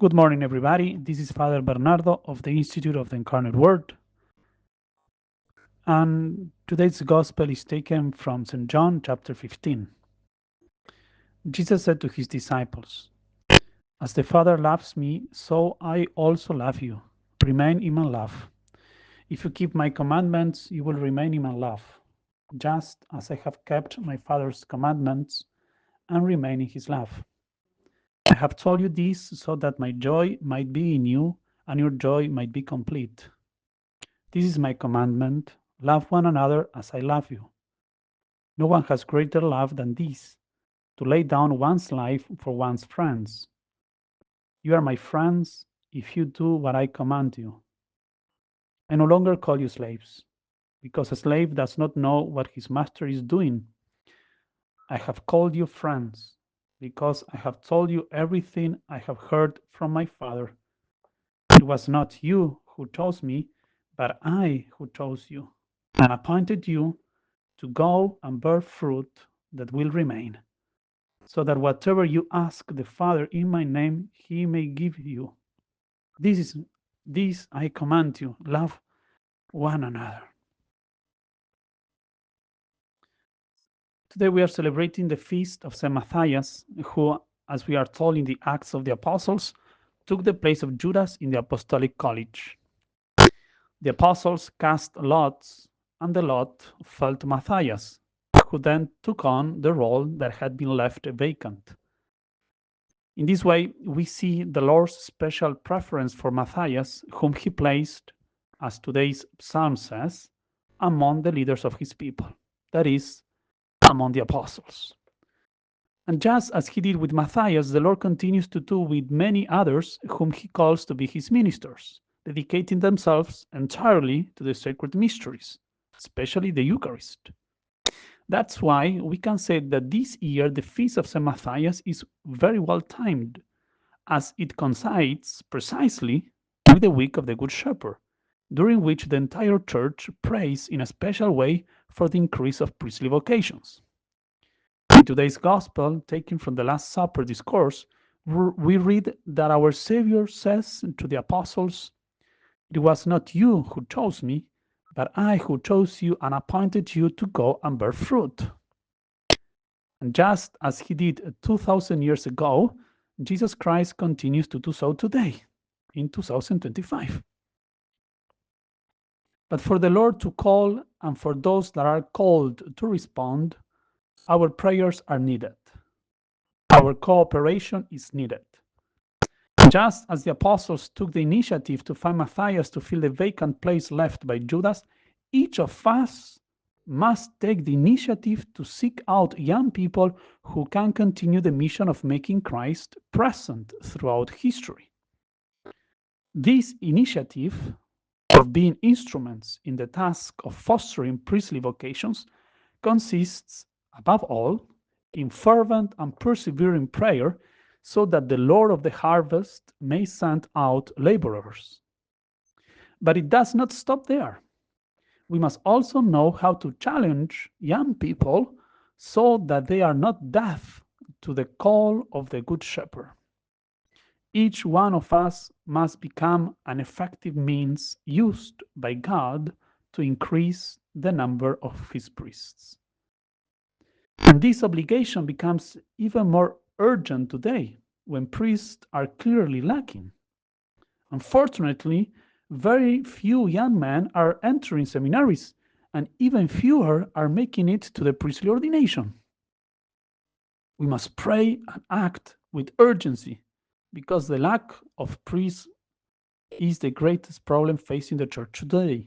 Good morning, everybody. This is Father Bernardo of the Institute of the Incarnate Word. And today's gospel is taken from St. John chapter 15. Jesus said to his disciples, "As the Father loves me, so I also love you. Remain in my love. If you keep my commandments, you will remain in my love, just as I have kept my Father's commandments and remain in his love. I have told you this so that my joy might be in you and your joy might be complete. This is my commandment: love one another as I love you. No one has greater love than this, to lay down one's life for one's friends. You are my friends if you do what I command you. I no longer call you slaves, because a slave does not know what his master is doing. I have called you friends, because I have told you everything I have heard from my Father. It was not you who chose me, but I who chose you and appointed you to go and bear fruit that will remain, so that whatever you ask the Father in my name, he may give you. This I command you: love one another." Today we are celebrating the feast of St. Matthias, who, as we are told in the Acts of the Apostles, took the place of Judas in the Apostolic College. The apostles cast lots, and the lot fell to Matthias, who then took on the role that had been left vacant. In this way, we see the Lord's special preference for Matthias, whom he placed, as today's psalm says, among the leaders of his people, that is, among the apostles. And just as he did with Matthias, the Lord continues to do with many others whom he calls to be his ministers, dedicating themselves entirely to the sacred mysteries, especially the Eucharist. That's why we can say that this year the feast of St. Matthias is very well timed, as it coincides precisely with the week of the Good Shepherd, during which the entire Church prays in a special way for the increase of priestly vocations. In today's Gospel, taken from the Last Supper discourse, we read that our Savior says to the apostles, "It was not you who chose me, but I who chose you and appointed you to go and bear fruit." And just as he did 2,000 years ago, Jesus Christ continues to do so today, in 2025. But for the Lord to call and for those that are called to respond, our prayers are needed. Our cooperation is needed. Just as the apostles took the initiative to find Matthias to fill the vacant place left by Judas, each of us must take the initiative to seek out young people who can continue the mission of making Christ present throughout history. This initiative of being instruments in the task of fostering priestly vocations consists, above all, in fervent and persevering prayer so that the Lord of the harvest may send out laborers. But it does not stop there. We must also know how to challenge young people so that they are not deaf to the call of the Good Shepherd. Each one of us must become an effective means used by God to increase the number of his priests. And this obligation becomes even more urgent today when priests are clearly lacking. Unfortunately, very few young men are entering seminaries, and even fewer are making it to the priestly ordination. We must pray and act with urgency because the lack of priests is the greatest problem facing the church today.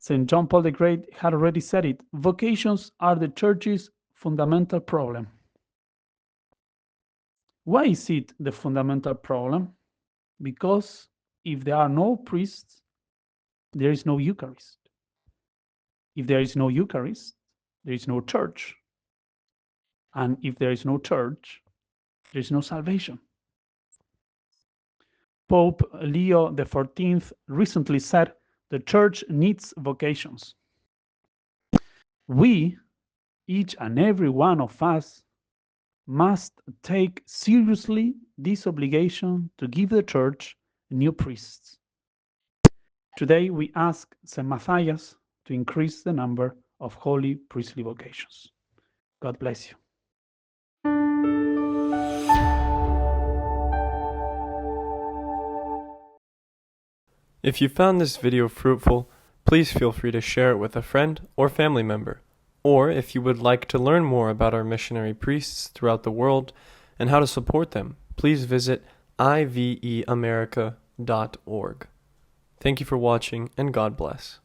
St. John Paul the Great had already said it: vocations are the church's fundamental problem. Why is it the fundamental problem? Because if there are no priests, there is no Eucharist. If there is no Eucharist, there is no church. And if there is no church, there is no salvation. Pope Leo XIV recently said the church needs vocations. We, each and every one of us, must take seriously this obligation to give the Church new priests. Today we ask St. Matthias to increase the number of holy priestly vocations. God bless you. If you found this video fruitful, please feel free to share it with a friend or family member. Or if you would like to learn more about our missionary priests throughout the world and how to support them, please visit iveamerica.org. Thank you for watching, and God bless.